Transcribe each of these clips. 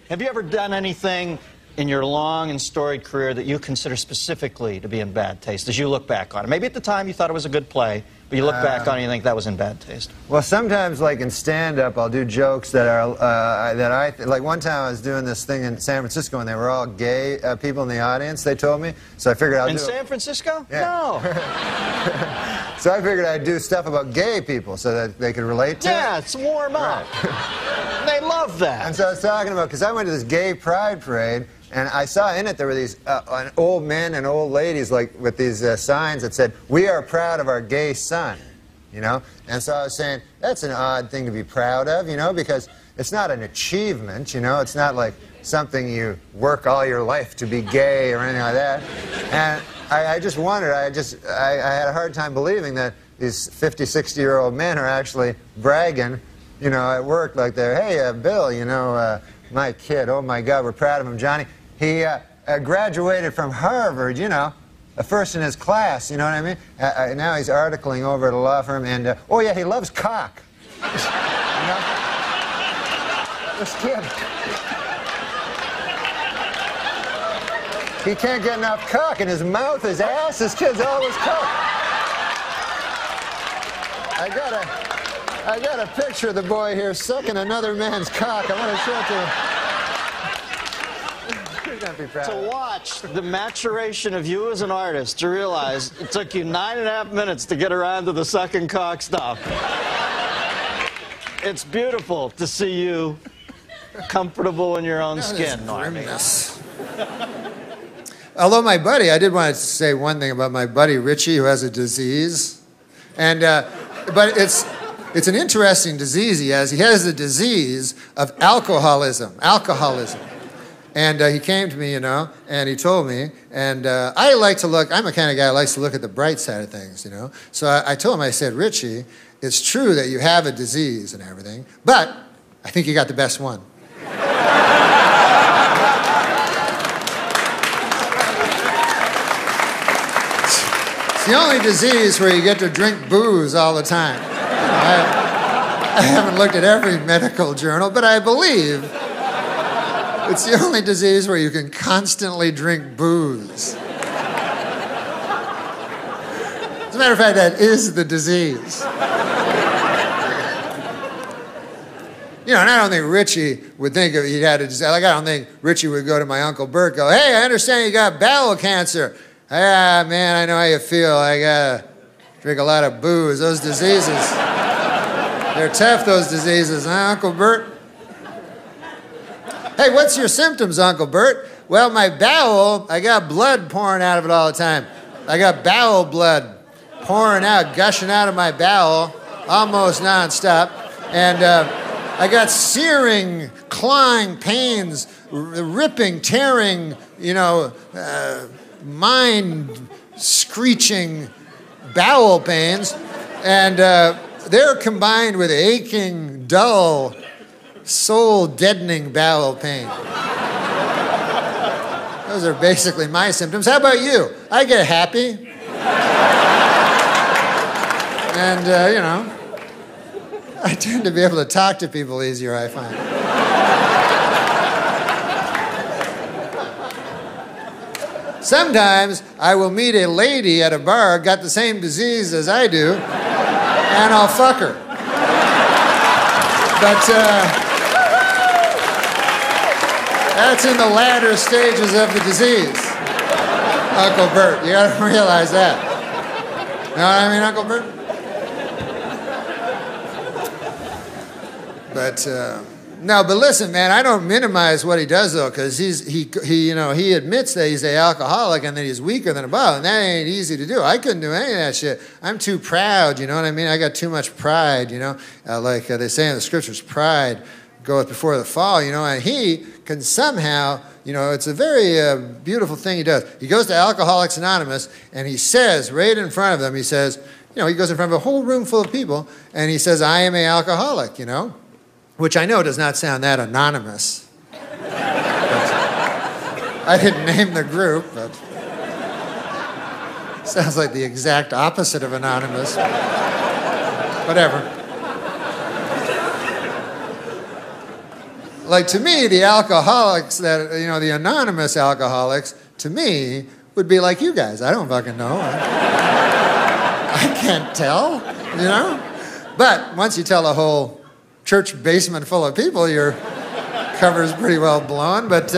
Have you ever done anything in your long and storied career that you consider specifically to be in bad taste as you look back on it? Maybe at the time you thought it was a good play, but you look back on it and you think that was in bad taste. Well, sometimes, like in stand-up, I'll do jokes that are, like one time I was doing this thing in San Francisco and they were all gay people in the audience, they told me. So I figured I'll do... In San Francisco? Yeah. No. So I figured I'd do stuff about gay people so that they could relate to it. Yeah, it's warm up. Right. They love that. And so I was talking about, because I went to this gay pride parade, and I saw in it there were these old men and old ladies like with these signs that said, "We are proud of our gay son," you know? And so I was saying, that's an odd thing to be proud of, you know, because it's not an achievement, you know? It's not like something you work all your life to be gay or anything like that. And I just wondered, I had a hard time believing that these 50, 60-year-old men are actually bragging, you know, at work like they're, "Hey, Bill, you know, my kid, oh my God, we're proud of him, Johnny. He graduated from Harvard, you know, first in his class, you know what I mean? Now he's articling over at a law firm, and, oh yeah, he loves cock." You know? This kid. He can't get enough cock in his mouth, his ass, his kid's always cock. I got a picture of the boy here sucking another man's cock. I want to show it to you. To watch the maturation of you as an artist, to realize it took you 9.5 minutes to get around to the sucking cock stuff. It's beautiful to see you comfortable in your own skin, Normie. Although my buddy, I did want to say one thing about my buddy Richie, who has a disease, and but it's an interesting disease he has. He has the disease of alcoholism. And he came to me, you know, and he told me, and I like to look, I'm the kind of guy who likes to look at the bright side of things, you know. So I told him, I said, "Richie, it's true that you have a disease and everything, but I think you got the best one." It's the only disease where you get to drink booze all the time. I haven't looked at every medical journal, but I believe it's the only disease where you can constantly drink booze. As a matter of fact, that is the disease. You know, and I don't think Richie would think if he had a disease. Like, I don't think Richie would go to my Uncle Bert, go, "Hey, I understand you got bowel cancer. Ah, man, I know how you feel. I gotta drink a lot of booze. Those diseases, they're tough, those diseases, huh, Uncle Bert? Hey, what's your symptoms, Uncle Bert? Well, my bowel, I got blood pouring out of it all the time. I got bowel blood pouring out, gushing out of my bowel, almost nonstop. And I got searing, clawing pains, ripping, tearing, you know, mind-screeching bowel pains. And they're combined with aching, dull, soul-deadening bowel pain. Those are basically my symptoms. How about you? I get happy. And, you know, I tend to be able to talk to people easier, I find. Sometimes I will meet a lady at a bar, got the same disease as I do, and I'll fuck her. But that's in the latter stages of the disease, Uncle Bert. You gotta realize that. You know what I mean, Uncle Bert? But no, but listen, man, I don't minimize what he does though, because he admits that he's an alcoholic and that he's weaker than a bottle, and that ain't easy to do. I couldn't do any of that shit. I'm too proud, you know what I mean? I got too much pride, you know, like they say in the scriptures, pride goeth before the fall, you know, and he can somehow, you know, it's a very beautiful thing he does. He goes to Alcoholics Anonymous and he says right in front of them, he says, you know, he goes in front of a whole room full of people and he says, "I am an alcoholic," you know. Which I know does not sound that anonymous. I didn't name the group, but sounds like the exact opposite of anonymous. Whatever. like to me, the alcoholics that, you know, the anonymous alcoholics, to me, would be like you guys. I don't fucking know. I can't tell, you know? But once you tell a whole church basement full of people, your cover's pretty well blown. But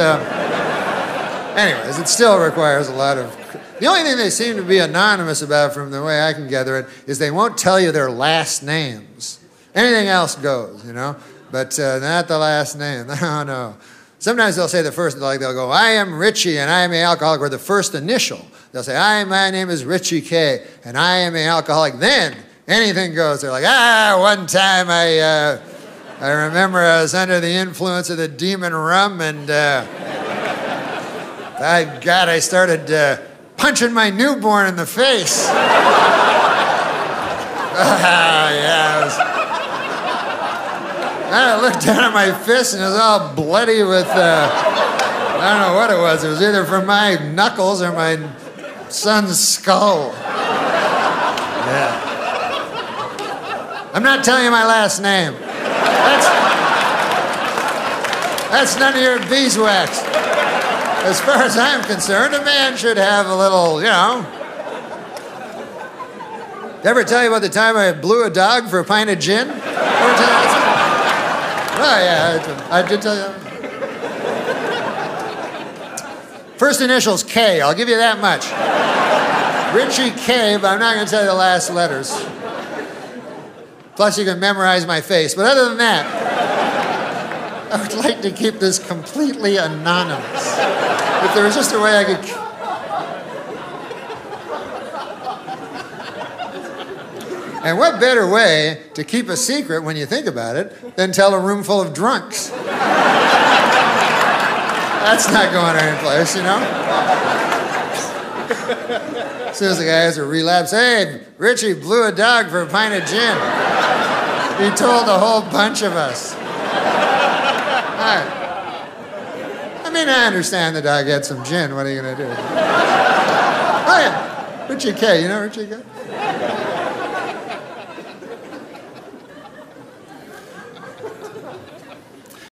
anyways, it still requires a lot of... The only thing they seem to be anonymous about, from the way I can gather it, is they won't tell you their last names. Anything else goes, you know? But not the last name. No, no. Sometimes they'll say the first, like they'll go, I am Richie and I am an alcoholic, or the first initial. They'll say, my name is Richie K and I am an alcoholic. Then anything goes. They're like, one time I remember I was under the influence of the demon rum and I started punching my newborn in the face. I looked down at my fist and it was all bloody with, I don't know what it was. It was either from my knuckles or my son's skull. Yeah. I'm not telling you my last name. That's none of your beeswax. As far as I'm concerned, a man should have a little, you know. Did I ever tell you about the time I blew a dog for a pint of gin? Ever tell you that? Oh, yeah, I did tell you that. First initial's K, I'll give you that much. Richie K, but I'm not going to tell you the last letters. Plus, you can memorize my face. But other than that, I would like to keep this completely anonymous. If there was just a way I could... And what better way to keep a secret when you think about it than tell a room full of drunks? That's not going any place, you know? As soon as the guy has a relapse, hey, Richie blew a dog for a pint of gin. He told a whole bunch of us. I mean, I understand the dog had some gin. What are you going to do? Oh, yeah. Richie K. You know Richie K?